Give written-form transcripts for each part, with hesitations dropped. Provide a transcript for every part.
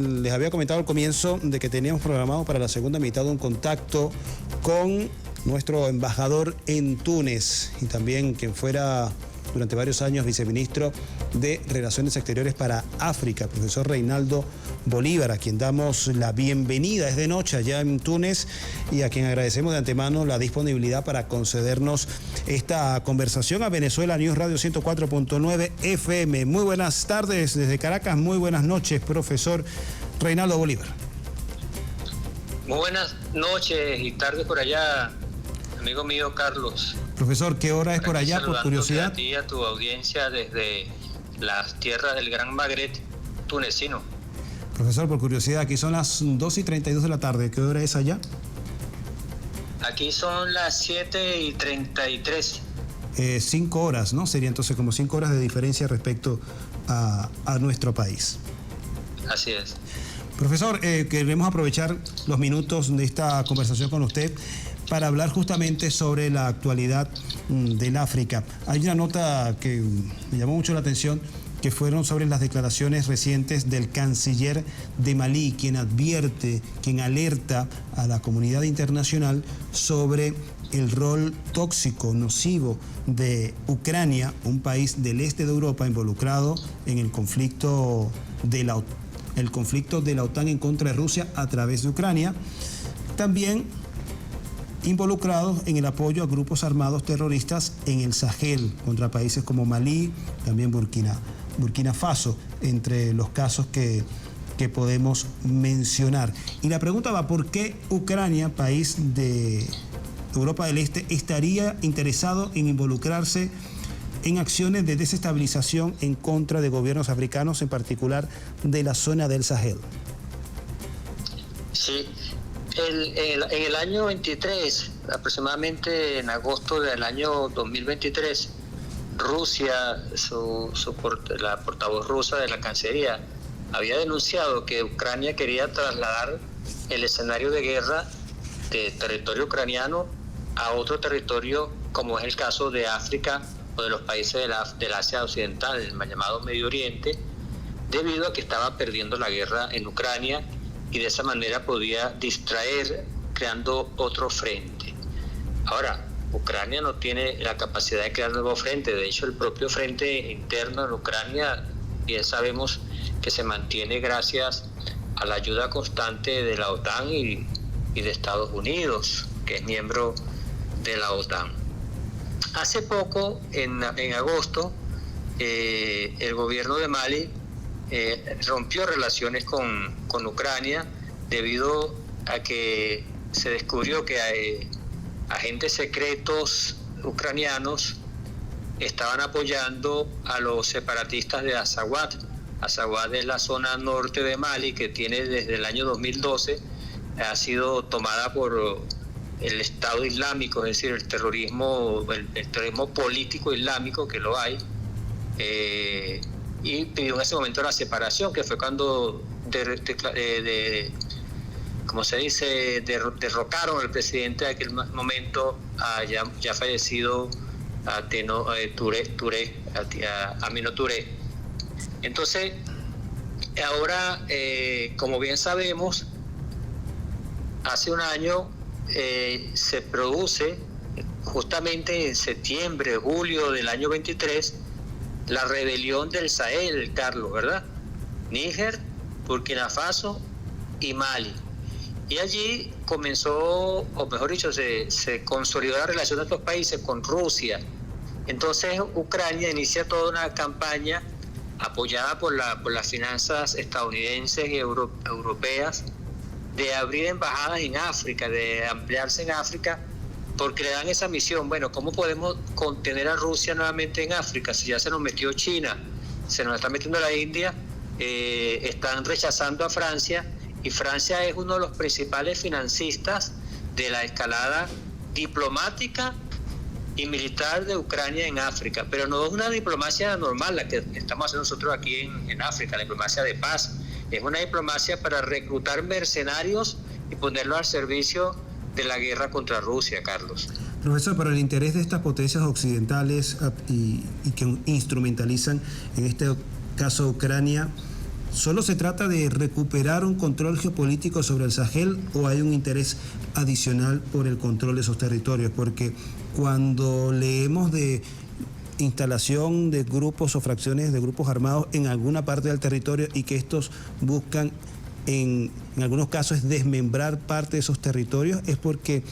Les había comentado al comienzo de que teníamos programado para la segunda mitad un contacto con nuestro embajador en Túnez y también quien fuera durante varios años viceministro de Relaciones Exteriores para África, profesor Reinaldo Bolívar, a quien damos la bienvenida. Es de noche allá en Túnez y a quien agradecemos de antemano la disponibilidad para concedernos esta conversación a Venezuela News Radio 104.9 FM. Muy buenas tardes desde Caracas, muy buenas noches, profesor Reinaldo Bolívar. Muy buenas noches y tardes por allá, amigo mío Carlos. Profesor, ¿qué hora es por allá, por curiosidad? A ti y a tu audiencia desde las tierras del Gran Magreb tunecino. Profesor, por curiosidad, aquí son las 2:32 de la tarde. ¿Qué hora es allá? Aquí son las 7:33. 5 horas, ¿no? Sería entonces como 5 horas de diferencia respecto a nuestro país. Así es. Profesor, queremos aprovechar los minutos de esta conversación con usted para hablar justamente sobre la actualidad del África. Hay una nota que me llamó mucho la atención, que fueron sobre las declaraciones recientes del canciller de Malí, quien advierte, quien alerta a la comunidad internacional sobre el rol tóxico, nocivo de Ucrania, un país del este de Europa involucrado en el conflicto de la OTAN en contra de Rusia a través de Ucrania. También involucrados en el apoyo a grupos armados terroristas en el Sahel contra países como Malí, también Burkina Faso, entre los casos que podemos mencionar. Y la pregunta va, ¿por qué Ucrania, país de Europa del Este, estaría interesado en involucrarse en acciones de desestabilización en contra de gobiernos africanos, en particular de la zona del Sahel? Sí. En el año 23, aproximadamente en agosto del año 2023, Rusia, la portavoz rusa de la Cancillería, había denunciado que Ucrania quería trasladar el escenario de guerra de territorio ucraniano a otro territorio, como es el caso de África o de los países del Asia Occidental, el mal llamado Medio Oriente, debido a que estaba perdiendo la guerra en Ucrania y de esa manera podía distraer creando otro frente. Ahora, Ucrania no tiene la capacidad de crear nuevo frente. De hecho, el propio frente interno en Ucrania, bien sabemos que se mantiene gracias a la ayuda constante de la OTAN y de Estados Unidos, que es miembro de la OTAN. Hace poco, en agosto, el gobierno de Mali rompió relaciones con Ucrania debido a que se descubrió que agentes secretos ucranianos estaban apoyando a los separatistas de Azawad. Azawad es la zona norte de Mali que tiene desde el año 2012, ha sido tomada por el Estado Islámico, es decir, el terrorismo político islámico que lo hay. Y pidió en ese momento la separación, que fue cuando derrocaron al presidente de aquel momento, ya fallecido, Amino Touré. Entonces, ahora, como bien sabemos, hace un año se produce, justamente en septiembre, julio del año 23, la rebelión del Sahel, Carlos, ¿verdad? Níger, Burkina Faso y Mali. Y allí comenzó, o mejor dicho, se consolidó la relación de estos países con Rusia. Entonces Ucrania inicia toda una campaña apoyada por las finanzas estadounidenses y europeas de abrir embajadas en África, de ampliarse en África, porque le dan esa misión. Bueno, ¿cómo podemos contener a Rusia nuevamente en África? Si ya se nos metió China, se nos está metiendo la India, están rechazando a Francia, y Francia es uno de los principales financistas de la escalada diplomática y militar de Ucrania en África. Pero no es una diplomacia normal la que estamos haciendo nosotros aquí en África, la diplomacia de paz. Es una diplomacia para reclutar mercenarios y ponerlos al servicio de la guerra contra Rusia, Carlos. Profesor, pero el interés de estas potencias occidentales y que instrumentalizan, en este caso Ucrania, ¿Solo se trata de recuperar un control geopolítico sobre el Sahel o hay un interés adicional por el control de esos territorios? Porque cuando leemos de instalación de grupos o fracciones de grupos armados en alguna parte del territorio y que estos buscan en algunos casos es desmembrar parte de esos territorios, es porque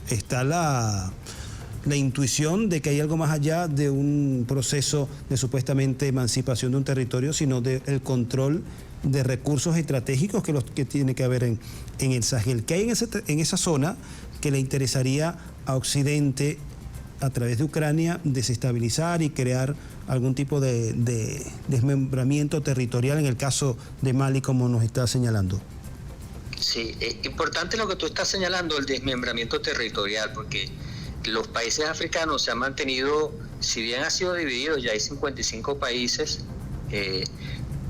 está la intuición de que hay algo más allá de un proceso de supuestamente emancipación de un territorio, sino del control de recursos estratégicos que tiene que haber en el Sahel. ¿Qué hay en esa zona que le interesaría a Occidente, a través de Ucrania, desestabilizar y crear algún tipo de desmembramiento territorial en el caso de Mali, como nos está señalando? Sí, es importante lo que tú estás señalando, el desmembramiento territorial, porque los países africanos se han mantenido, si bien ha sido dividido, ya hay 55 países,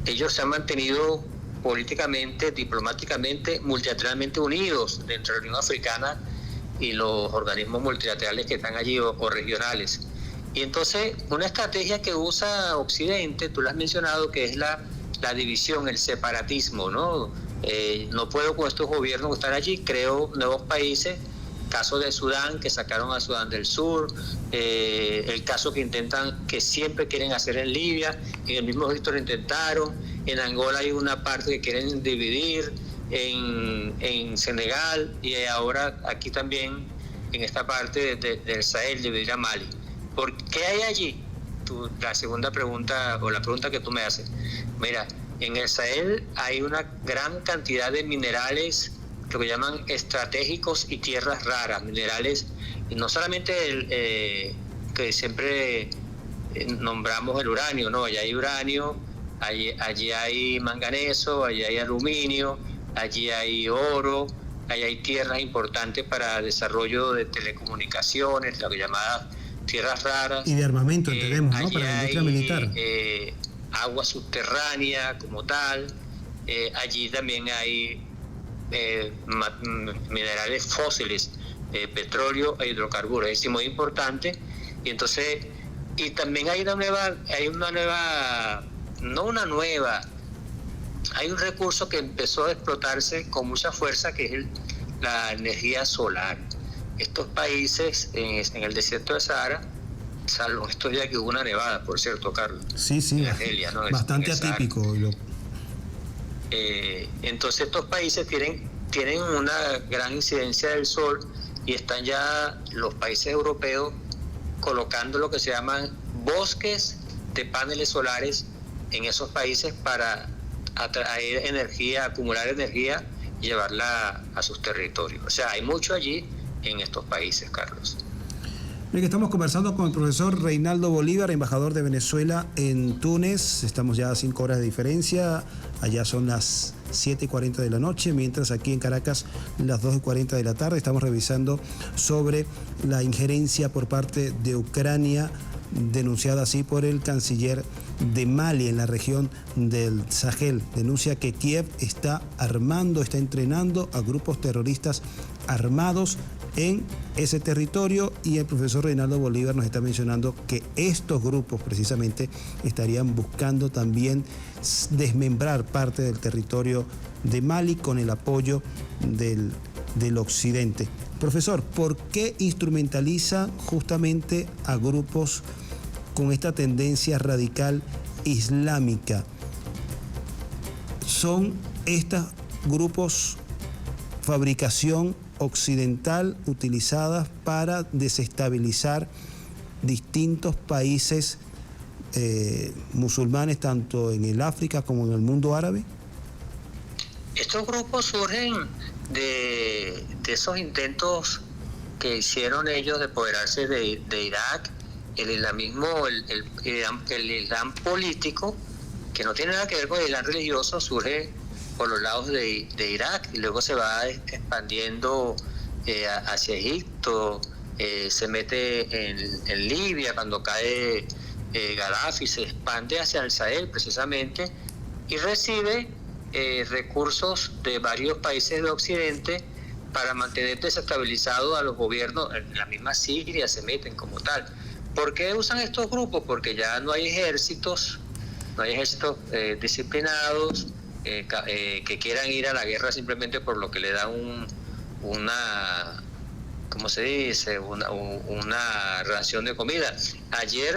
ellos se han mantenido políticamente, diplomáticamente, multilateralmente unidos dentro de la Unión Africana y los organismos multilaterales que están allí o regionales. Y entonces, una estrategia que usa Occidente, tú lo has mencionado, que es la división, el separatismo, ¿no? No puedo con estos gobiernos que están allí, creo nuevos países. Caso de Sudán, que sacaron a Sudán del Sur, el caso que siempre quieren hacer en Libia, en el mismo Egipto lo intentaron, en Angola hay una parte que quieren dividir, en Senegal, y ahora aquí también, en esta parte del Sahel, dividir a Mali. ¿Por qué hay allí? La segunda pregunta, o la pregunta que tú me haces. Mira, en el Sahel hay una gran cantidad de minerales, lo que llaman estratégicos y tierras raras, minerales, y no solamente que siempre nombramos el uranio, no, allí hay uranio, allí hay manganeso, allí hay aluminio, allí hay oro, allí hay tierras importantes para desarrollo de telecomunicaciones, lo que llamadas tierras raras. Y de armamento, entendemos, ¿no? Para la industria militar. Agua subterránea como tal, allí también hay minerales fósiles, petróleo e hidrocarburos, es muy importante. Y entonces, y también hay hay un recurso que empezó a explotarse con mucha fuerza, que es la energía solar. Estos países en el desierto de Sahara, salvo estos días que hubo una nevada, por cierto, Carlos. Sí, en Argelia, ¿no? Bastante atípico. Entonces estos países tienen una gran incidencia del sol y están ya los países europeos colocando lo que se llaman bosques de paneles solares en esos países para atraer energía, acumular energía y llevarla a sus territorios. O sea, hay mucho allí en estos países, Carlos. Bien, estamos conversando con el profesor Reinaldo Bolívar, embajador de Venezuela en Túnez. Estamos ya a 5 horas de diferencia. Allá son las 7:40 de la noche, mientras aquí en Caracas las 2:40 de la tarde. Estamos revisando sobre la injerencia por parte de Ucrania, denunciada así por el canciller de Mali en la región del Sahel. Denuncia que Kiev está entrenando a grupos terroristas armados en ese territorio, y el profesor Reinaldo Bolívar nos está mencionando que estos grupos precisamente estarían buscando también desmembrar parte del territorio de Mali con el apoyo del occidente. Profesor, ¿por qué instrumentaliza justamente a grupos con esta tendencia radical islámica? ¿Son estos grupos fabricación occidental utilizadas para desestabilizar distintos países musulmanes, tanto en el África como en el mundo árabe? Estos grupos surgen de esos intentos que hicieron ellos de apoderarse de Irak, el islamismo, el islam político, que no tiene nada que ver con el islam religioso, surge por los lados de Irak y luego se va expandiendo hacia Egipto, se mete en Libia cuando cae Gaddafi, se expande hacia el Sahel precisamente y recibe recursos de varios países de Occidente para mantener desestabilizados a los gobiernos. En la misma Siria se meten como tal. ¿Por qué usan estos grupos? Porque ya no hay ejércitos no hay ejércitos disciplinados que quieran ir a la guerra simplemente por lo que le da una, ¿cómo se dice? Una ración de comida. Ayer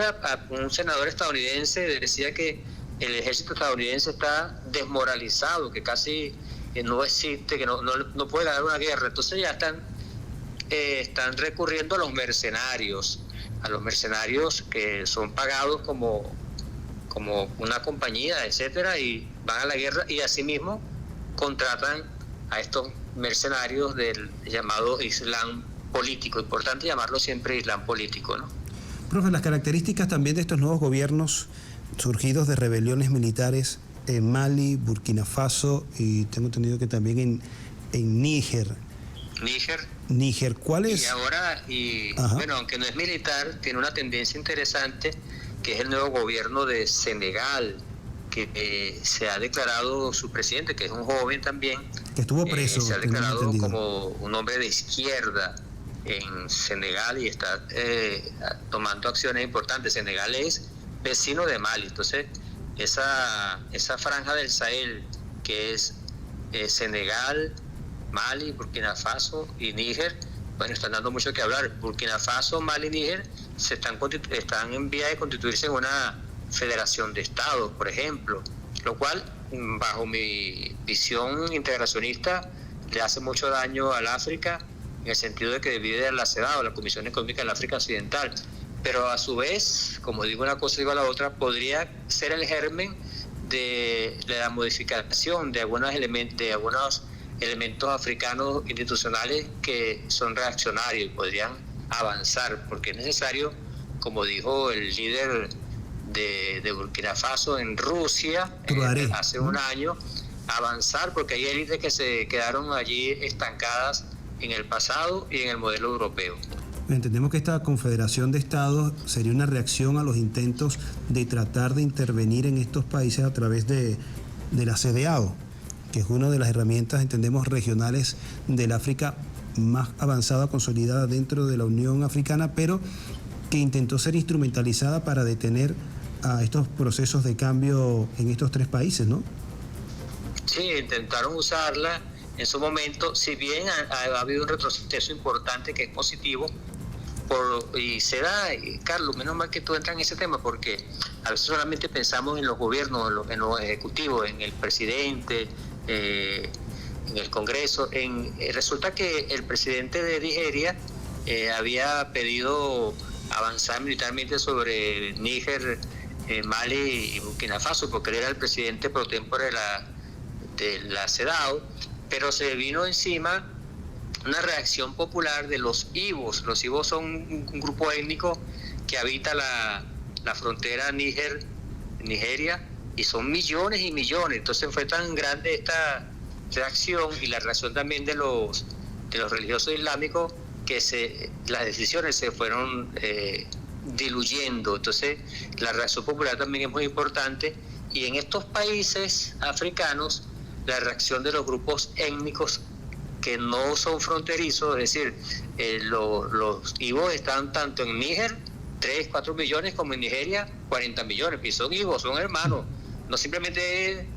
un senador estadounidense decía que el ejército estadounidense está desmoralizado, que casi no existe, que no puede ganar una guerra. Entonces ya están recurriendo a los mercenarios que son pagados como una compañía, etcétera, y van a la guerra y asimismo contratan a estos mercenarios del llamado Islam político. Importante llamarlo siempre Islam político, ¿no? Profe, las características también de estos nuevos gobiernos surgidos de rebeliones militares en Mali, Burkina Faso y tengo entendido que también en Níger. Níger, ¿cuál es? Y ahora, bueno, aunque no es militar, tiene una tendencia interesante, que es el nuevo gobierno de Senegal, que se ha declarado su presidente, que es un joven también, que estuvo preso, se ha declarado como un hombre de izquierda en Senegal y está tomando acciones importantes. Senegal es vecino de Mali, entonces esa franja del Sahel, que es Senegal, Mali, Burkina Faso y Níger, bueno, están dando mucho que hablar. Burkina Faso, Mali y Níger están en vía de constituirse en una federación de estados, por ejemplo, lo cual, bajo mi visión integracionista, le hace mucho daño al África, en el sentido de que divide a la CEDAW, la Comisión Económica del África Occidental, pero a su vez, como digo una cosa, digo la otra, podría ser el germen de la modificación de algunos elementos africanos institucionales que son reaccionarios y podrían avanzar, porque es necesario, como dijo el líder de Burkina Faso en Rusia hace un año, avanzar, porque hay élites que se quedaron allí estancadas en el pasado y en el modelo europeo. Entendemos que esta confederación de estados sería una reacción a los intentos de tratar de intervenir en estos países a través de la CEDEAO, que es una de las herramientas, entendemos, regionales del África más avanzada, consolidada dentro de la Unión Africana, pero que intentó ser instrumentalizada para detener a estos procesos de cambio en estos tres países, ¿no? Sí, intentaron usarla en su momento, si bien ha habido un retroceso importante que es positivo, y se da, Carlos, menos mal que tú entras en ese tema, porque a veces solamente pensamos en los gobiernos, en los ejecutivos, en el presidente, en el Congreso. Resulta que el presidente de Nigeria había pedido avanzar militarmente sobre Níger, Mali y Burkina Faso, porque él era el presidente pro tempore de la CEDAW, pero se vino encima una reacción popular de los Ibos. Los Ibos son un grupo étnico que habita la frontera Nigeria, y son millones y millones. Entonces fue tan grande esta reacción y la reacción también de los religiosos islámicos que las decisiones se fueron diluyendo. Entonces la reacción popular también es muy importante, y en estos países africanos la reacción de los grupos étnicos que no son fronterizos, es decir, los Ibos están tanto en Níger, 3, 4 millones, como en Nigeria, 40 millones, y son Ibos, son hermanos, no simplemente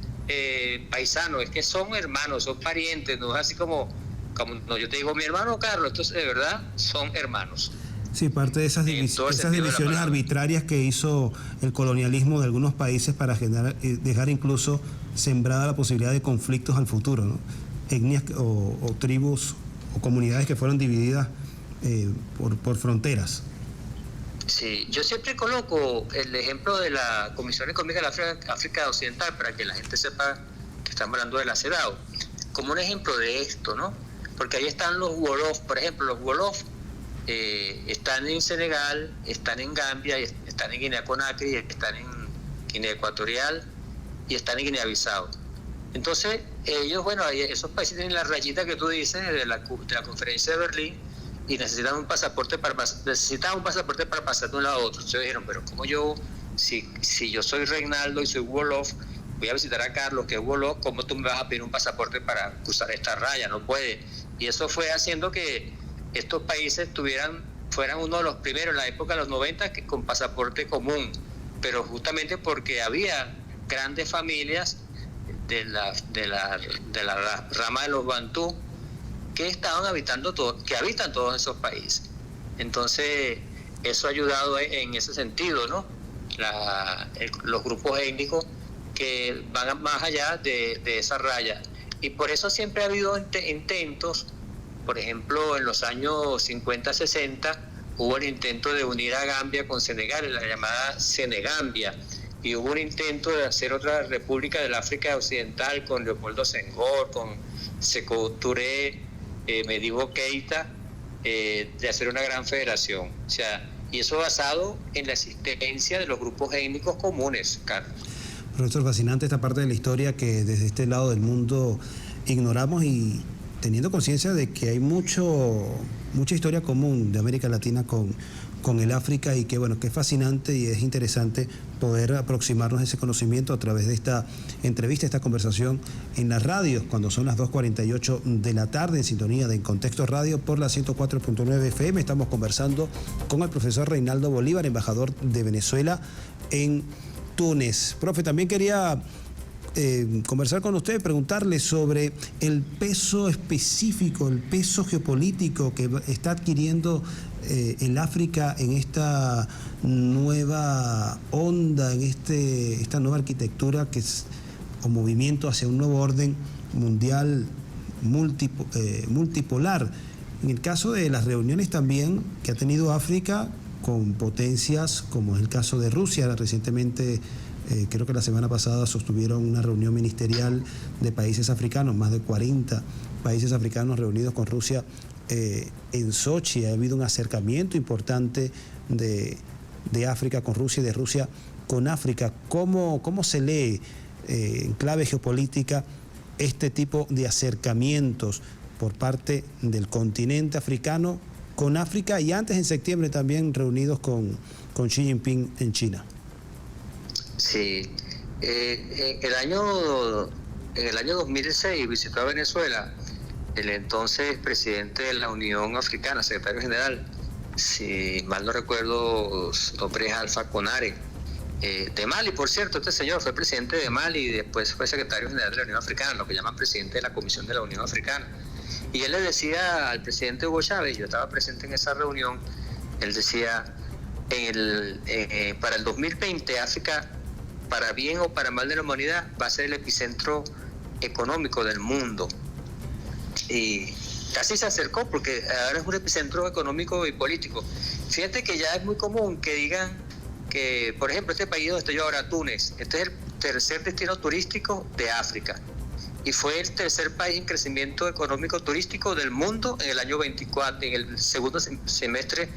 paisanos, es que son hermanos, son parientes, no es así como no, yo te digo mi hermano Carlos, entonces de verdad son hermanos. Sí, parte de esas divisiones arbitrarias que hizo el colonialismo de algunos países para dejar incluso sembrada la posibilidad de conflictos al futuro, ¿no? Etnias o tribus o comunidades que fueron divididas por fronteras. Sí, yo siempre coloco el ejemplo de la Comisión Económica de la África Occidental, para que la gente sepa que estamos hablando de la CEDAW, como un ejemplo de esto, ¿no? Porque ahí están los Wolof, por ejemplo, los Wolof están en Senegal, están en Gambia, están en Guinea-Conakry, están en Guinea Ecuatorial y están en Guinea-Bissau. Entonces, ellos, bueno, esos países tienen la rayita que tú dices de la conferencia de Berlín, y necesitan un pasaporte para pasar de un lado a otro. Entonces dijeron, pero ¿cómo yo, si yo soy Reinaldo y soy Wolof, voy a visitar a Carlos, que es Wolof, ¿cómo tú me vas a pedir un pasaporte para cruzar esta raya? No puede. Y eso fue haciendo que estos países fueran uno de los primeros en la época de los 90 con pasaporte común, pero justamente porque había grandes familias de la rama de los bantú que habitan todos esos países. Entonces, eso ha ayudado en ese sentido, ¿no? Los grupos étnicos que van más allá de esa raya. Y por eso siempre ha habido intentos, por ejemplo, en los años 50-60, hubo el intento de unir a Gambia con Senegal, la llamada Senegambia, y hubo un intento de hacer otra república del África Occidental con Leopoldo Senghor, con Sékou Touré, Modibo Keïta, de hacer una gran federación. O sea, y eso basado en la existencia de los grupos étnicos comunes, Carlos. Profesor, fascinante esta parte de la historia que desde este lado del mundo ignoramos, y teniendo conciencia de que hay mucha historia común de América Latina con el África, y que bueno, que es fascinante y es interesante poder aproximarnos a ese conocimiento a través de esta entrevista, esta conversación en las radios, cuando son las 2:48 de la tarde, en sintonía de En Contexto Radio por la 104.9 FM. Estamos conversando con el profesor Reinaldo Bolívar, embajador de Venezuela en Túnez. Profe, también quería conversar con usted, preguntarle sobre el peso específico, el peso geopolítico que está adquiriendo el África en esta nueva onda, en esta nueva arquitectura que es o movimiento hacia un nuevo orden mundial multipolar. En el caso de las reuniones también que ha tenido África con potencias como es el caso de Rusia, recientemente creo que la semana pasada sostuvieron una reunión ministerial de países africanos, más de 40 países africanos reunidos con Rusia en Sochi. Ha habido un acercamiento importante de África con Rusia y de Rusia con África. ¿Cómo se lee en clave geopolítica este tipo de acercamientos por parte del continente africano con África, y antes en septiembre también reunidos con Xi Jinping en China? Sí, en el año 2006 visitó a Venezuela el entonces presidente de la Unión Africana, secretario general, si mal no recuerdo, su nombre es Alpha Konaré, de Mali, por cierto. Este señor fue presidente de Mali y después fue secretario general de la Unión Africana, lo que llaman presidente de la Comisión de la Unión Africana. Y él le decía al presidente Hugo Chávez, yo estaba presente en esa reunión, él decía, para el 2020 África, para bien o para mal de la humanidad, va a ser el epicentro económico del mundo. Y casi se acercó, porque ahora es un epicentro económico y político. Fíjate que ya es muy común que digan que, por ejemplo, este país donde estoy yo ahora, Túnez, este es el tercer destino turístico de África y fue el tercer país en crecimiento económico turístico del mundo en el año 24, en el segundo trimestre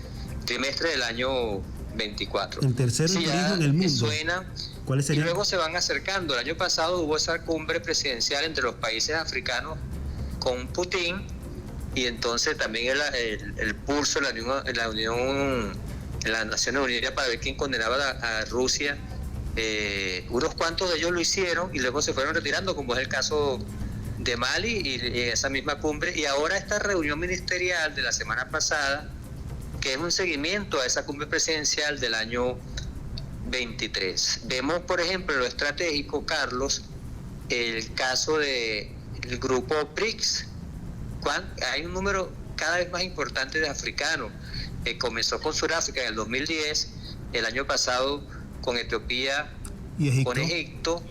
del año 24. El tercer turismo en el mundo. Suena. ¿Cuáles serían? Y luego se van acercando. El año pasado hubo esa cumbre presidencial entre los países africanos con Putin, y entonces también el pulso en las Naciones Unidas para ver quién condenaba a Rusia. Unos cuantos de ellos lo hicieron y luego se fueron retirando, como es el caso de Mali y esa misma cumbre. Y ahora esta reunión ministerial de la semana pasada, que es un seguimiento a esa cumbre presidencial del año 23. Vemos, por ejemplo, lo estratégico, Carlos, el caso del grupo BRICS. Hay un número cada vez más importante de africanos. Comenzó con Sudáfrica en el 2010, el año pasado con Etiopía, con Egipto,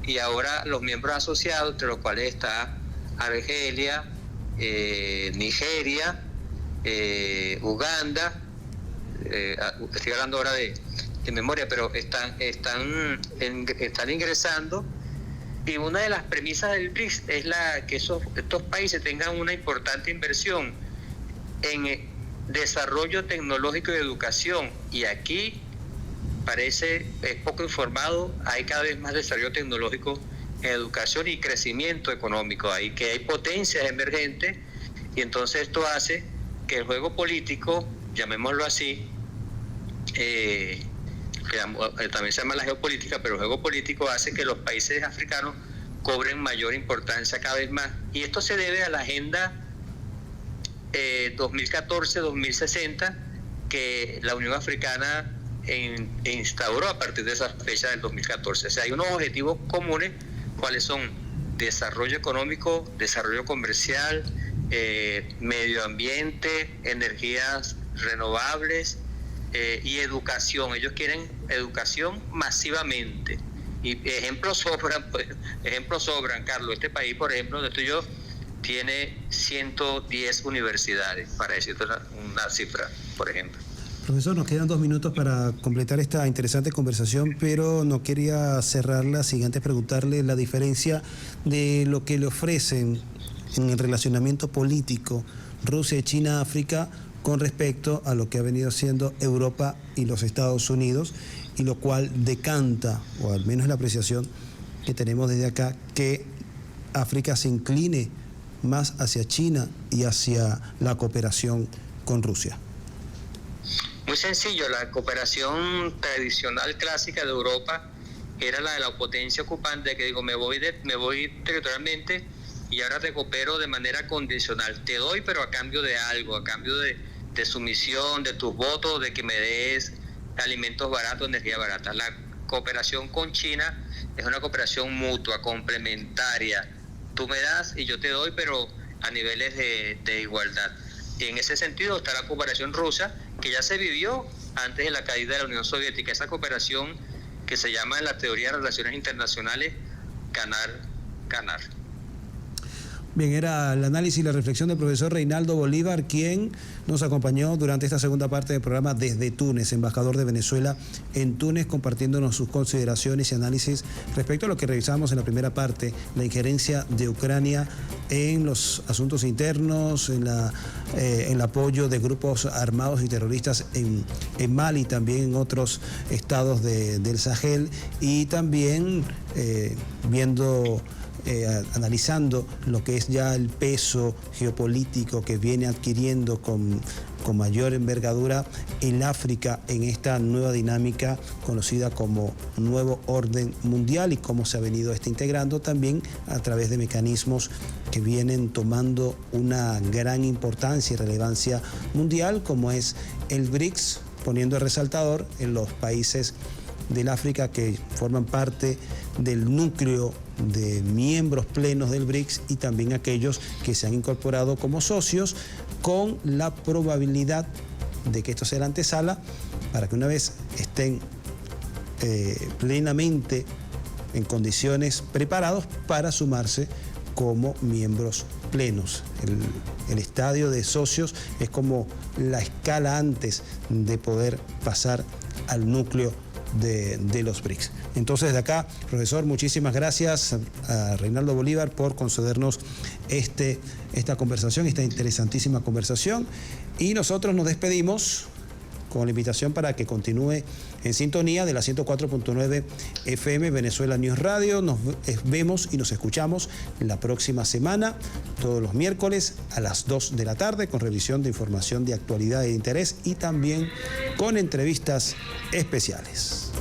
y ahora los miembros asociados, entre los cuales está Argelia, Nigeria, Uganda, estoy hablando ahora de memoria, pero están ingresando. Y una de las premisas del BRICS es que estos países tengan una importante inversión en desarrollo tecnológico y educación. Y aquí es poco informado, hay cada vez más desarrollo tecnológico en educación y crecimiento económico. Ahí que hay potencias emergentes, y entonces esto hace que el juego político, llamémoslo así, también se llama la geopolítica, pero el juego político hace que los países africanos cobren mayor importancia cada vez más. Y esto se debe a la agenda 2014-2060 que la Unión Africana instauró a partir de esa fecha del 2014. O sea, hay unos objetivos comunes, cuáles son desarrollo económico, desarrollo comercial, medio ambiente, energías renovables y educación. Ellos quieren educación masivamente. Y ejemplos sobran, Carlos. Este país, por ejemplo, donde estoy yo, tiene 110 universidades, para decirte una cifra, por ejemplo. Profesor, nos quedan 2 minutos para completar esta interesante conversación, pero no quería cerrarla sin antes preguntarle la diferencia de lo que le ofrecen en el relacionamiento político Rusia y China a África con respecto a lo que ha venido haciendo Europa y los Estados Unidos, y lo cual decanta, o al menos la apreciación que tenemos desde acá, que África se incline más hacia China y hacia la cooperación con Rusia. Muy sencillo, la cooperación tradicional clásica de Europa era la de la potencia ocupante, que digo, me voy territorialmente y ahora te coopero de manera condicional. Te doy, pero a cambio de algo, a cambio de sumisión, de tus votos, de que me des alimentos baratos, energía barata. La cooperación con China es una cooperación mutua, complementaria. Tú me das y yo te doy, pero a niveles de igualdad. Y en ese sentido está la cooperación rusa, que ya se vivió antes de la caída de la Unión Soviética. Esa cooperación que se llama en la teoría de relaciones internacionales ganar. Bien, era el análisis y la reflexión del profesor Reinaldo Bolívar, quien nos acompañó durante esta segunda parte del programa desde Túnez, embajador de Venezuela en Túnez, compartiéndonos sus consideraciones y análisis respecto a lo que revisamos en la primera parte, la injerencia de Ucrania en los asuntos internos, en el apoyo de grupos armados y terroristas en Mali y también en otros estados del Sahel, y también analizando lo que es ya el peso geopolítico que viene adquiriendo con mayor envergadura el África en esta nueva dinámica conocida como nuevo orden mundial, y cómo se ha venido integrando también a través de mecanismos que vienen tomando una gran importancia y relevancia mundial, como es el BRICS, poniendo el resaltador en los países del África que forman parte del núcleo de miembros plenos del BRICS, y también aquellos que se han incorporado como socios, con la probabilidad de que esto sea la antesala para que una vez estén plenamente en condiciones preparados para sumarse como miembros plenos. El estadio de socios es como la escala antes de poder pasar al núcleo de los BRICS. Entonces, de acá, profesor, muchísimas gracias a Reinaldo Bolívar por concedernos esta conversación, esta interesantísima conversación, y nosotros nos despedimos con la invitación para que continúe en sintonía de la 104.9 FM Venezuela News Radio. Nos vemos y nos escuchamos la próxima semana, todos los miércoles a las 2 de la tarde, con revisión de información de actualidad e de interés, y también con entrevistas especiales.